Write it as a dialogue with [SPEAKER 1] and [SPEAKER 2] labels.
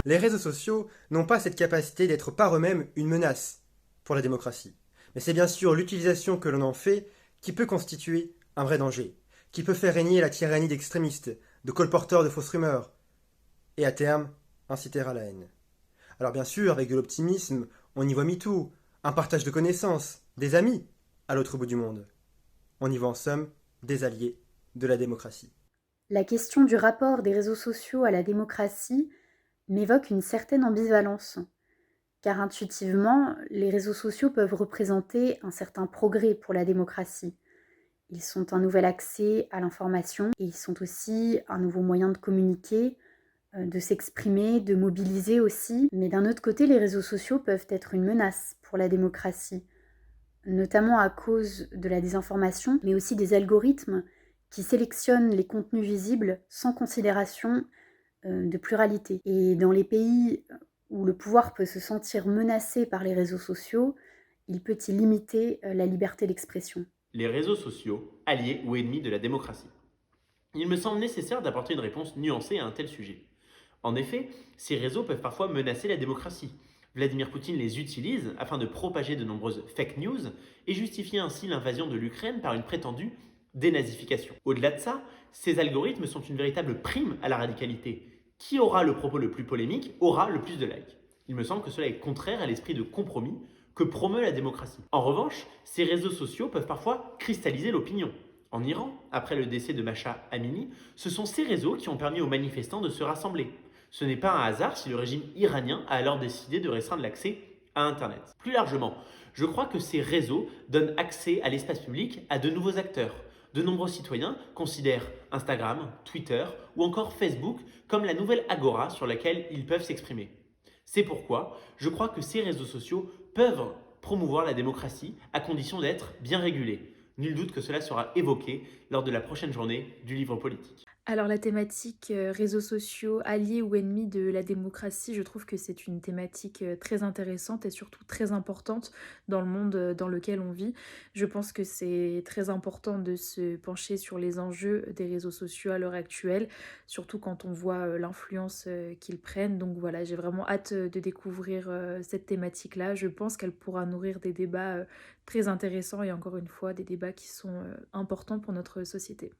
[SPEAKER 1] Les réseaux sociaux n'ont pas cette capacité d'être par eux-mêmes une menace pour la démocratie. Mais c'est bien sûr l'utilisation que l'on en fait qui peut constituer un vrai danger, qui peut faire régner la tyrannie d'extrémistes, de colporteurs de fausses rumeurs, et à terme, inciter à la haine. Alors bien sûr, avec de l'optimisme, on y voit MeToo, un partage de connaissances, des amis à l'autre bout du monde. On y voit en somme des alliés de la démocratie.
[SPEAKER 2] La question du rapport des réseaux sociaux à la démocratie m'évoque une certaine ambivalence, car intuitivement, les réseaux sociaux peuvent représenter un certain progrès pour la démocratie. Ils sont un nouvel accès à l'information et ils sont aussi un nouveau moyen de communiquer, de s'exprimer, de mobiliser aussi. Mais d'un autre côté, les réseaux sociaux peuvent être une menace pour la démocratie, notamment à cause de la désinformation, mais aussi des algorithmes qui sélectionnent les contenus visibles sans considération de pluralité. Et dans les pays où le pouvoir peut se sentir menacé par les réseaux sociaux, il peut y limiter la liberté d'expression.
[SPEAKER 3] Les réseaux sociaux, alliés ou ennemis de la démocratie. Il me semble nécessaire d'apporter une réponse nuancée à un tel sujet. En effet, ces réseaux peuvent parfois menacer la démocratie. Vladimir Poutine les utilise afin de propager de nombreuses fake news et justifier ainsi l'invasion de l'Ukraine par une prétendue dénazification. Au-delà de ça, ces algorithmes sont une véritable prime à la radicalité. Qui aura le propos le plus polémique aura le plus de likes. Il me semble que cela est contraire à l'esprit de compromis que promeut la démocratie. En revanche, ces réseaux sociaux peuvent parfois cristalliser l'opinion. En Iran, après le décès de Masha Amini, ce sont ces réseaux qui ont permis aux manifestants de se rassembler. Ce n'est pas un hasard si le régime iranien a alors décidé de restreindre l'accès à Internet. Plus largement, je crois que ces réseaux donnent accès à l'espace public à de nouveaux acteurs. De nombreux citoyens considèrent Instagram, Twitter ou encore Facebook comme la nouvelle agora sur laquelle ils peuvent s'exprimer. C'est pourquoi je crois que ces réseaux sociaux peuvent promouvoir la démocratie à condition d'être bien régulés. Nul doute que cela sera évoqué lors de la prochaine journée du livre politique.
[SPEAKER 4] Alors la thématique réseaux sociaux, alliés ou ennemis de la démocratie, je trouve que c'est une thématique très intéressante et surtout très importante dans le monde dans lequel on vit. Je pense que c'est très important de se pencher sur les enjeux des réseaux sociaux à l'heure actuelle, surtout quand on voit l'influence qu'ils prennent. Donc voilà, j'ai vraiment hâte de découvrir cette thématique-là. Je pense qu'elle pourra nourrir des débats très intéressants et encore une fois des débats qui sont importants pour notre société.